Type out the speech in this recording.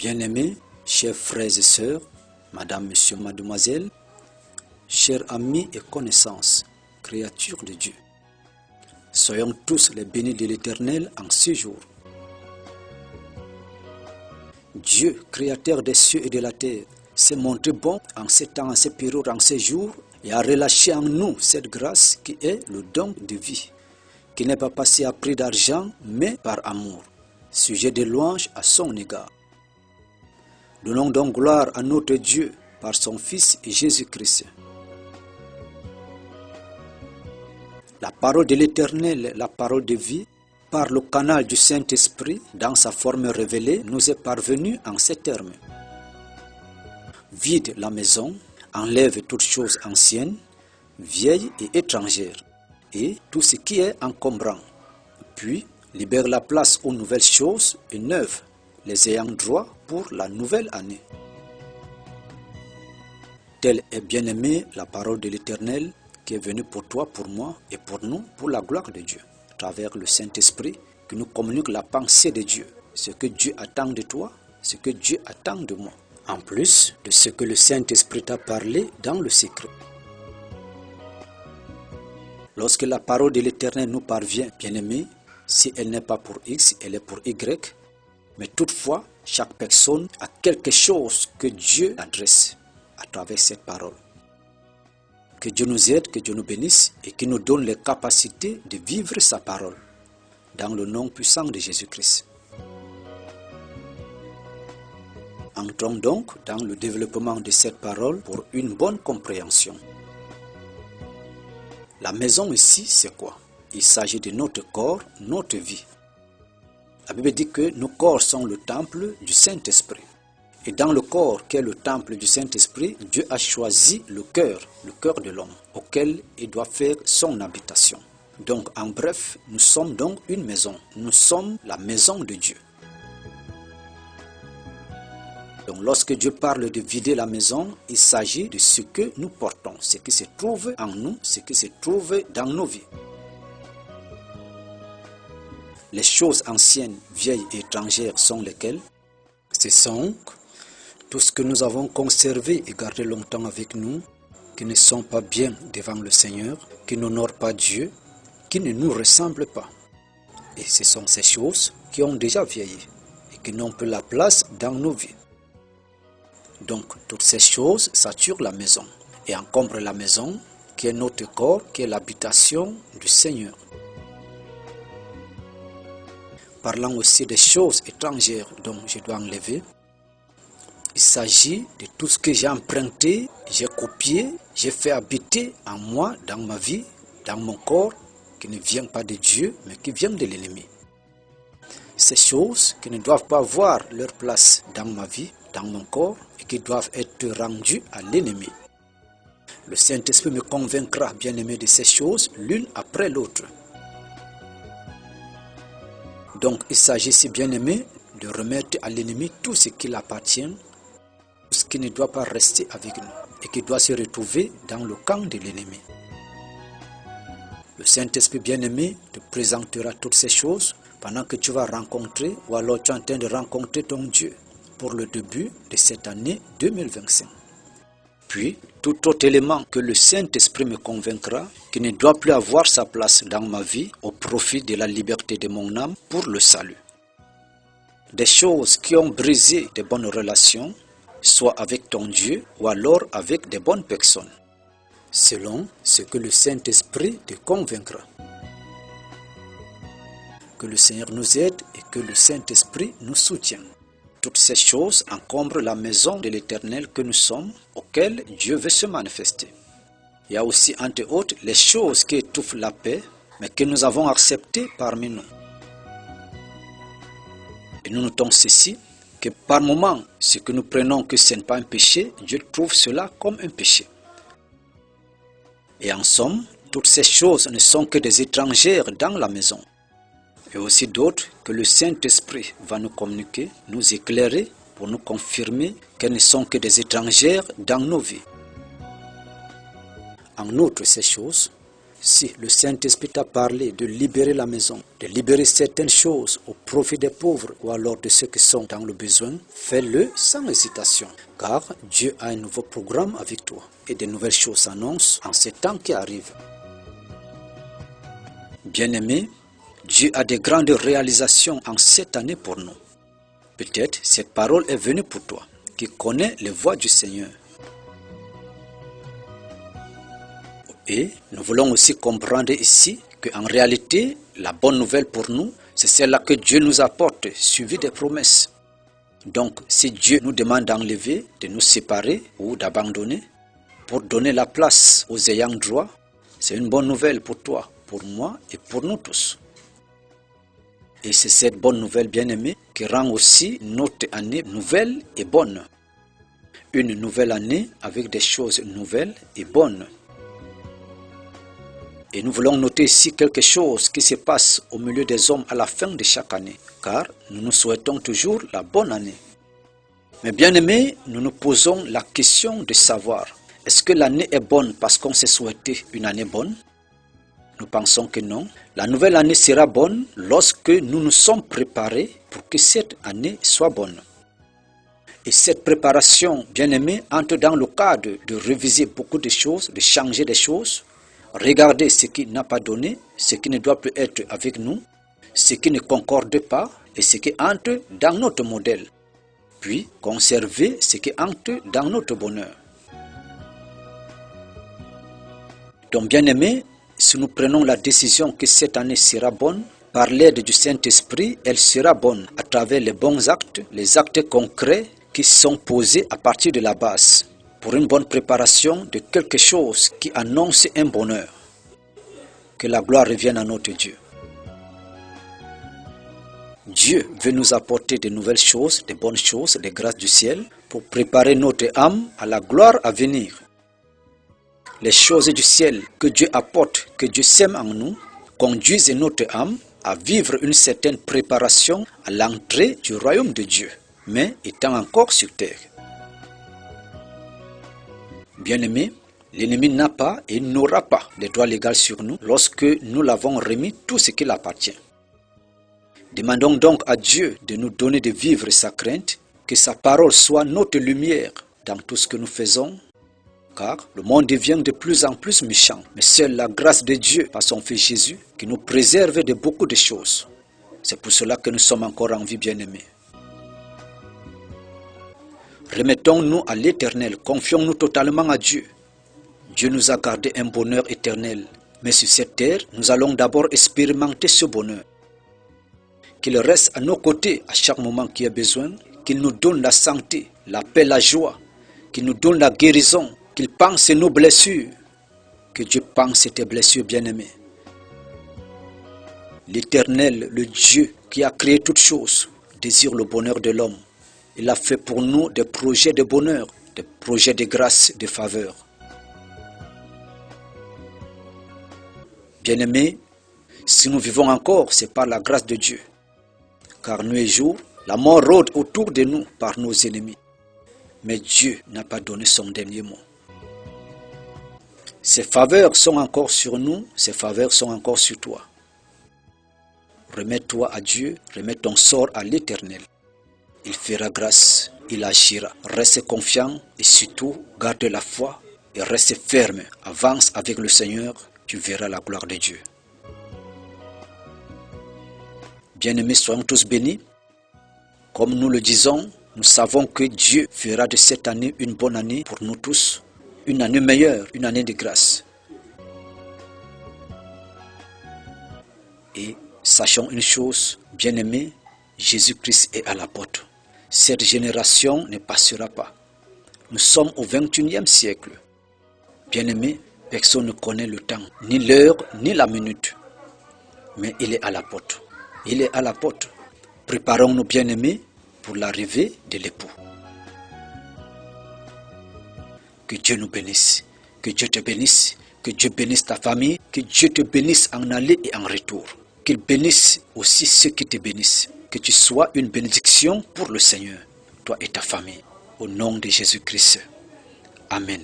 Bien-aimés, chers frères et sœurs, madame, monsieur, mademoiselle, chers amis et connaissances, créatures de Dieu, soyons tous les bénis de l'Éternel en ce jour. Dieu, créateur des cieux et de la terre, s'est montré bon en ces temps, en ces périodes, en ces jours, et a relâché en nous cette grâce qui est le don de vie, qui n'est pas passé à prix d'argent, mais par amour, sujet de louange à son égard. Donnons donc gloire à notre Dieu par son Fils Jésus-Christ. La parole de l'Éternel, la parole de vie, par le canal du Saint-Esprit, dans sa forme révélée, nous est parvenue en ces termes. Vide la maison, enlève toutes choses anciennes, vieilles et étrangères, et tout ce qui est encombrant. Puis, libère la place aux nouvelles choses et neuves, les ayant droit pour la nouvelle année. Telle est, bien-aimée, la parole de l'Éternel qui est venue pour toi, pour moi et pour nous, pour la gloire de Dieu, à travers le Saint-Esprit qui nous communique la pensée de Dieu, ce que Dieu attend de toi, ce que Dieu attend de moi, en plus de ce que le Saint-Esprit t'a parlé dans le secret. Lorsque la parole de l'Éternel nous parvient, bien-aimés, si elle n'est pas pour X, elle est pour Y, mais toutefois, chaque personne a quelque chose que Dieu adresse à travers cette parole. Que Dieu nous aide, que Dieu nous bénisse et qu'il nous donne les capacités de vivre sa parole. Dans le nom puissant de Jésus-Christ. Entrons donc dans le développement de cette parole pour une bonne compréhension. La maison ici, c'est quoi? Il s'agit de notre corps, notre vie. La Bible dit que nos corps sont le temple du Saint-Esprit. Et dans le corps qui est le temple du Saint-Esprit, Dieu a choisi le cœur de l'homme, auquel il doit faire son habitation. Donc, en bref, nous sommes donc une maison. Nous sommes la maison de Dieu. Donc, lorsque Dieu parle de vider la maison, il s'agit de ce que nous portons, ce qui se trouve en nous, ce qui se trouve dans nos vies. Les choses anciennes, vieilles et étrangères sont lesquelles? Ce sont tout ce que nous avons conservé et gardé longtemps avec nous, qui ne sont pas bien devant le Seigneur, qui n'honorent pas Dieu, qui ne nous ressemblent pas. Et ce sont ces choses qui ont déjà vieilli et qui n'ont plus la place dans nos vies. Donc, toutes ces choses saturent la maison et encombrent la maison, qui est notre corps, qui est l'habitation du Seigneur. Parlant aussi des choses étrangères dont je dois enlever, il s'agit de tout ce que j'ai emprunté, j'ai copié, j'ai fait habiter en moi, dans ma vie, dans mon corps, qui ne vient pas de Dieu, mais qui vient de l'ennemi. Ces choses qui ne doivent pas avoir leur place dans ma vie, dans mon corps, et qui doivent être rendues à l'ennemi. Le Saint-Esprit me convaincra, bien-aimé, de ces choses, l'une après l'autre. Donc, il s'agit ici, bien-aimé, de remettre à l'ennemi tout ce qui l'appartient, tout ce qui ne doit pas rester avec nous et qui doit se retrouver dans le camp de l'ennemi. Le Saint-Esprit bien-aimé te présentera toutes ces choses pendant que tu vas rencontrer, ou alors tu es en train de rencontrer ton Dieu pour le début de cette année 2025. Puis, tout autre élément que le Saint-Esprit me convaincra, qui ne doit plus avoir sa place dans ma vie au profit de la liberté de mon âme pour le salut. Des choses qui ont brisé de bonnes relations, soit avec ton Dieu ou alors avec des bonnes personnes, selon ce que le Saint-Esprit te convaincra. Que le Seigneur nous aide et que le Saint-Esprit nous soutienne. Toutes ces choses encombrent la maison de l'Éternel que nous sommes, auquel Dieu veut se manifester. Il y a aussi, entre autres, les choses qui étouffent la paix, mais que nous avons acceptées parmi nous. Et nous notons ceci, que par moments, ce que nous prenons que ce n'est pas un péché, Dieu trouve cela comme un péché. Et en somme, toutes ces choses ne sont que des étrangères dans la maison. Et aussi d'autres que le Saint-Esprit va nous communiquer, nous éclairer pour nous confirmer qu'elles ne sont que des étrangères dans nos vies. En outre, ces choses Si le Saint-Esprit t'a parlé de libérer la maison, de libérer certaines choses au profit des pauvres ou alors de ceux qui sont dans le besoin, fais-le sans hésitation, car Dieu a un nouveau programme avec toi et de nouvelles choses s'annoncent en ces temps qui arrivent. Bien-aimés, Dieu a de grandes réalisations en cette année pour nous. Peut-être cette parole est venue pour toi, qui connais les voies du Seigneur. Et nous voulons aussi comprendre ici qu'en réalité, la bonne nouvelle pour nous, c'est celle-là que Dieu nous apporte, suivie des promesses. Donc, si Dieu nous demande d'enlever, de nous séparer ou d'abandonner, pour donner la place aux ayants droit, c'est une bonne nouvelle pour toi, pour moi et pour nous tous. Et c'est cette bonne nouvelle, bien-aimée, qui rend aussi notre année nouvelle et bonne. Une nouvelle année avec des choses nouvelles et bonnes. Et nous voulons noter ici quelque chose qui se passe au milieu des hommes à la fin de chaque année, car nous nous souhaitons toujours la bonne année. Mais bien aimés, nous nous posons la question de savoir, est-ce que l'année est bonne parce qu'on s'est souhaité une année bonne? Nous pensons que non. La nouvelle année sera bonne lorsque nous nous sommes préparés pour que cette année soit bonne. Et cette préparation, bien aimés, entre dans le cadre de réviser beaucoup de choses, de changer des choses, regarder ce qui n'a pas donné, ce qui ne doit plus être avec nous, ce qui ne concorde pas et ce qui entre dans notre modèle. Puis conserver ce qui entre dans notre bonheur. Donc bien aimés, si nous prenons la décision que cette année sera bonne, par l'aide du Saint-Esprit, elle sera bonne à travers les bons actes, les actes concrets qui sont posés à partir de la base, pour une bonne préparation de quelque chose qui annonce un bonheur. Que la gloire revienne à notre Dieu. Dieu veut nous apporter de nouvelles choses, de bonnes choses, des grâces du ciel, pour préparer notre âme à la gloire à venir. Les choses du ciel que Dieu apporte, que Dieu sème en nous, conduisent notre âme à vivre une certaine préparation à l'entrée du royaume de Dieu, mais étant encore sur terre. Bien-aimés, l'ennemi n'a pas et n'aura pas de droit légal sur nous lorsque nous l'avons remis tout ce qu'il appartient. Demandons donc à Dieu de nous donner de vivre sa crainte, que sa parole soit notre lumière dans tout ce que nous faisons, car le monde devient de plus en plus méchant. Mais seule la grâce de Dieu par son Fils Jésus qui nous préserve de beaucoup de choses. C'est pour cela que nous sommes encore en vie, bien-aimés. Remettons-nous à l'Éternel, confions-nous totalement à Dieu. Dieu nous a gardé un bonheur éternel, mais sur cette terre, nous allons d'abord expérimenter ce bonheur. Qu'il reste à nos côtés à chaque moment qu'il y a besoin, qu'il nous donne la santé, la paix, la joie, qu'il nous donne la guérison, qu'il pense nos blessures, que Dieu pense tes blessures, bien-aimées. L'Éternel, le Dieu qui a créé toutes choses, désire le bonheur de l'homme. Il a fait pour nous des projets de bonheur, des projets de grâce, de faveur. Bien-aimés, si nous vivons encore, c'est par la grâce de Dieu. Car nuit et jour, la mort rôde autour de nous par nos ennemis. Mais Dieu n'a pas donné son dernier mot. Ses faveurs sont encore sur nous, ses faveurs sont encore sur toi. Remets-toi à Dieu, remets ton sort à l'Éternel. Il fera grâce, il agira. Reste confiant et surtout garde la foi et reste ferme. Avance avec le Seigneur, tu verras la gloire de Dieu. Bien-aimés, soyons tous bénis. Comme nous le disons, nous savons que Dieu fera de cette année une bonne année pour nous tous. Une année meilleure, une année de grâce. Et sachons une chose, bien-aimés, Jésus-Christ est à la porte. Cette génération ne passera pas. Nous sommes au 21e siècle. Bien-aimés, personne ne connaît le temps, ni l'heure, ni la minute. Mais il est à la porte. Il est à la porte. Préparons-nous, bien-aimés, pour l'arrivée de l'époux. Que Dieu nous bénisse. Que Dieu te bénisse. Que Dieu bénisse ta famille. Que Dieu te bénisse en aller et en retour. Qu'il bénisse aussi ceux qui te bénissent. Que tu sois une bénédiction pour le Seigneur, toi et ta famille. Au nom de Jésus-Christ. Amen.